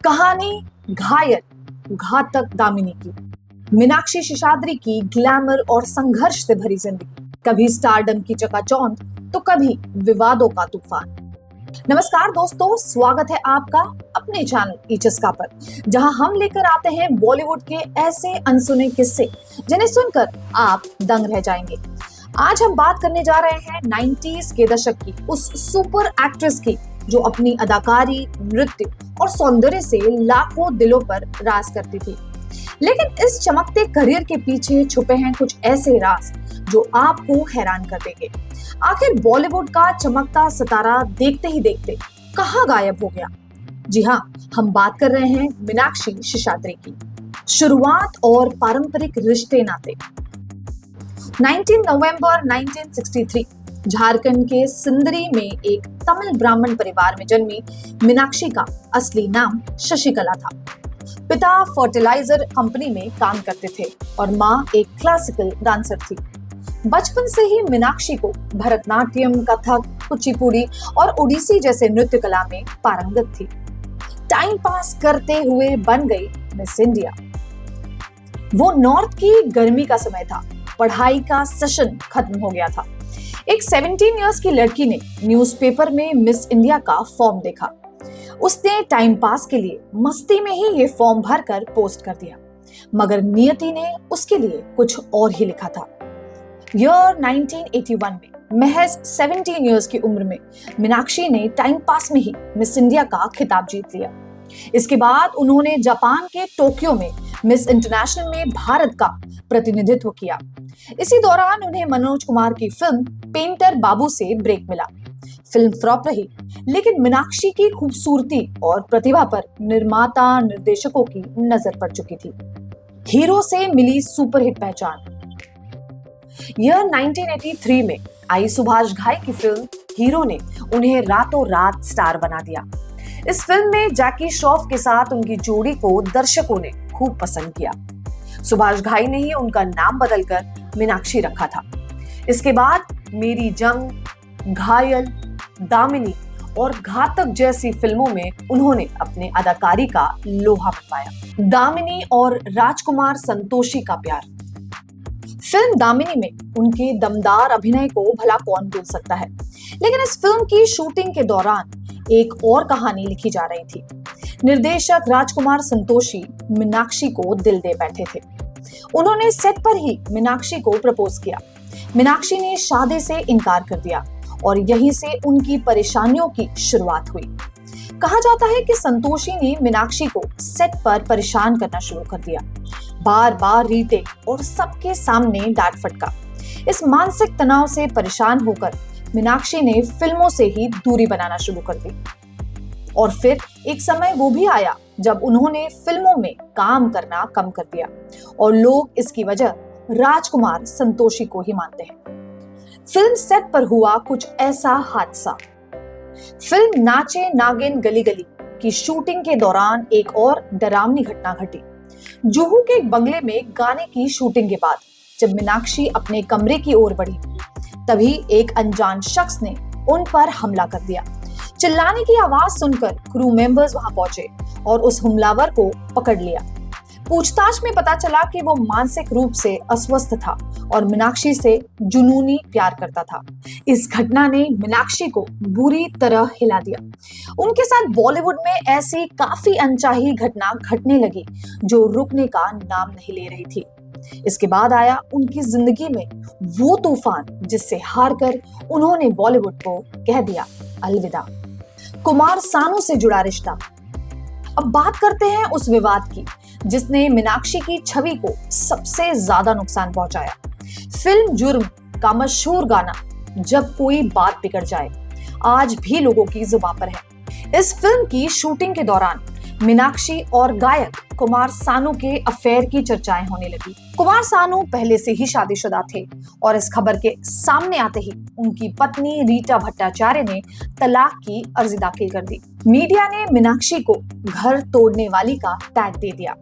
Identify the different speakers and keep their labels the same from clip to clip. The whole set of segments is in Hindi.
Speaker 1: कहानी घायल घातक दामिनी की। मीनाक्षी शेषाद्री की ग्लैमर और संघर्ष से भरी जिंदगी, कभी स्टारडम की चकाचौंध तो कभी विवादों का तूफान। नमस्कार दोस्तों, स्वागत है आपका अपने चैनल इचस्का पर, जहां हम लेकर आते हैं बॉलीवुड के ऐसे अनसुने किस्से जिन्हें सुनकर आप दंग रह जाएंगे। आज हम बात करने जा रहे हैं 90s के दशक की उस सुपर एक्ट्रेस की जो अपनी अदाकारी, नृत्य और सौंदर्य से लाखों दिलों पर राज करती थी। लेकिन इस चमकते करियर के पीछे छुपे हैं कुछ ऐसे राज जो आपको हैरान कर देंगे। आखिर बॉलीवुड का चमकता सितारा देखते ही देखते कहां गायब हो गया? जी हाँ, हम बात कर रहे हैं मीनाक्षी शेषाद्री की। शुरुआत और पारंपरिक रिश्ते नाते। 19 नवंबर 1963 झारखंड के सिंदरी में एक तमिल ब्राह्मण परिवार में जन्मी मीनाक्षी का असली नाम शशिकला था। पिता फर्टिलाइजर कंपनी में काम करते थे और माँ एक क्लासिकल डांसर थी। बचपन से ही मीनाक्षी को भरतनाट्यम, कथक, कुचिपुड़ी और ओडिसी जैसे नृत्य कला में पारंगत थी। टाइम पास करते हुए बन गई मिस इंडिया। वो नॉर्थ की गर्मी का समय था, पढ़ाई का सेशन खत्म हो गया था। एक 17 इयर्स की लड़की ने न्यूज़पेपर में मिस इंडिया का फॉर्म देखा। उसने टाइम पास के लिए मस्ती में ही ये फॉर्म भरकर पोस्ट कर दिया, मगर नियति ने उसके लिए कुछ और ही लिखा था। ईयर 1981 में महज 17 इयर्स की उम्र में मीनाक्षी ने टाइम पास में ही मिस इंडिया का खिताब जीत लिया। इसके बाद उन्होंने जापान के टोक्यो में मिस इंटरनेशनल में भारत का प्रतिनिधित्व किया। इसी दौरान उन्हें मनोज कुमार की फिल्म पेंटर बाबू से ब्रेक मिला। फिल्म फ्लॉप रही, लेकिन मीनाक्षी की खूबसूरती और प्रतिभा पर निर्माता निर्देशकों की नजर पड़ चुकी थी। हीरो से मिली सुपरहिट पहचान। ईयर 1983 में आई सुभाष घाई की फिल्म हीरो ने उन्हें रातों रात स्टार बना दिया। इस फिल्म में जैकी श्रॉफ के साथ उनकी जोड़ी को दर्शकों ने खूब पसंद किया। सुभाष घाई ने ही उनका नाम बदलकर मीनाक्षी रखा था। इसके बाद मेरी जंग, घायल, दामिनी और घातक जैसी फिल्मों में उन्होंने अपने अदाकारी का लोहा मनवाया। दामिनी और राजकुमार संतोषी का प्यार। फिल्म दामिनी में उनके दमदार अभिनय को भला कौन भूल सकता है, लेकिन इस फिल्म की शूटिंग के दौरान एक और कहानी लिखी जा रही थी। निर्देशक राजकुमार संतोषी मीनाक्षी को दिल दे बैठे थे। उन्होंने सेट पर ही मीनाक्षी को प्रपोज किया। मीनाक्षी ने शादी से इनकार कर दिया और यहीं से उनकी परेशानियों की शुरुआत हुई। कहा जाता है कि संतोषी ने मीनाक्षी को सेट पर परेशान करना शुरू कर दिया। बार बार रीटेक और सबके सामने डांट फटका। इस मानसिक तनाव से परेशान होकर मीनाक्षी ने फिल्मों से ही दूरी बनाना शुरू कर दी। और फिर एक समय वो भी आया जब उन्होंने फिल्मों में काम करना कम कर दिया और लोग इसकी वजह राजकुमार संतोषी को ही मानते हैं। फिल्म सेट पर हुआ कुछ ऐसा हादसा। फिल्म नाचे नागिन गली गली की शूटिंग के दौरान एक और डरावनी घटना घटी। जुहू के एक बंगले में गाने की शूटिंग के बाद जब मीनाक्षी अपने कमरे की ओर बढ़ी, तभी एक अनजान शख्स ने उन पर हमला कर दिया। चिल्लाने की आवाज सुनकर क्रू मेंबर्स वहां पहुंचे और उस हमलावर को पकड़ लिया। पूछताछ में पता चला कि वो मानसिक रूप से अस्वस्थ था और मीनाक्षी से जुनूनी प्यार करता था। इस घटना ने मीनाक्षी को बुरी तरह हिला दिया। उनके साथ बॉलीवुड में ऐसी काफी अनचाही घटना घटने लगी जो रुकने का नाम नहीं ले रही थी। इसके बाद आया उनकी जिंदगी में वो तूफान जिससे हार कर उन्होंने बॉलीवुड को कह दिया अलविदा। कुमार सानू से जुड़ा रिश्ता। अब बात करते हैं उस विवाद की जिसने मीनाक्षी की छवि को सबसे ज्यादा नुकसान पहुंचाया। फिल्म जुर्म का मशहूर गाना जब कोई बात बिगड़ जाए आज भी लोगों की जुबान पर है। इस फिल्म की शूटिंग के दौरान मीनाक्षी और गायक कुमार सानू के अफेयर की चर्चाएं होने लगी। कुमार सानू पहले से ही शादीशुदा थे और इस खबर के सामने आते ही उनकी पत्नी रीटा भट्टाचार्य ने तलाक की अर्जी दाखिल कर दी। मीडिया ने मीनाक्षी को घर तोड़ने वाली का टैग दे दिया।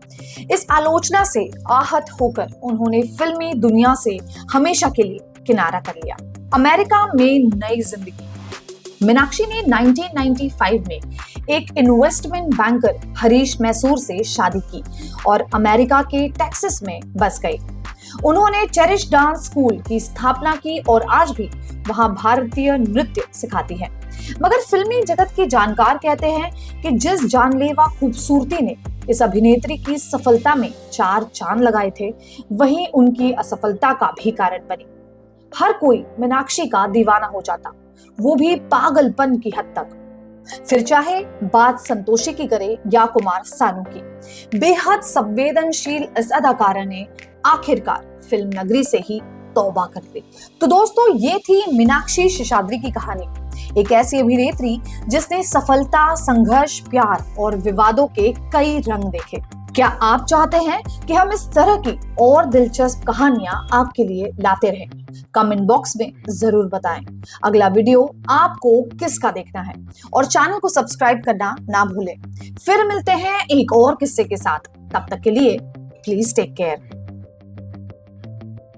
Speaker 1: इस आलोचना से आहत होकर उन्होंने फिल्मी दुनिया से हमेशा के लिए किनारा कर लिया। अमेरिका में नई जिंदगी। मीनाक्षी ने 1995 में एक इन्वेस्टमेंट बैंकर हरीश मैसूर से शादी की और अमेरिका के टेक्सास में बस गई। उन्होंने चेरिश डांस स्कूल की स्थापना की और आज भी वहां भारतीय नृत्य सिखाती है। मगर फिल्मी जगत के जानकार कहते हैं कि जिस जानलेवा खूबसूरती ने इस अभिनेत्री की सफलता में 4 चांद लगाए थे, वहीं उनकी असफलता का भी कारण बनी। हर कोई मीनाक्षी का दीवाना हो जाता, वो भी पागलपन की हद तक। फिर चाहे बात संतोषी की करे या कुमार सानू की, बेहद संवेदनशील इस अदाकारा ने आखिरकार फिल्म नगरी से ही तौबा कर ली। तो दोस्तों, ये थी मीनाक्षी शेषाद्री की कहानी, एक ऐसी अभिनेत्री जिसने सफलता, संघर्ष, प्यार और विवादों के कई रंग देखे। क्या आप चाहते हैं कि हम इस तरह की और दिलचस्प कहानियां आपके लिए लाते रहें? कमेंट बॉक्स में जरूर बताएं। अगला वीडियो आपको किसका देखना है, और चैनल को सब्सक्राइब करना ना भूलें। फिर मिलते हैं एक और किस्से के साथ। तब तक के लिए प्लीज टेक केयर।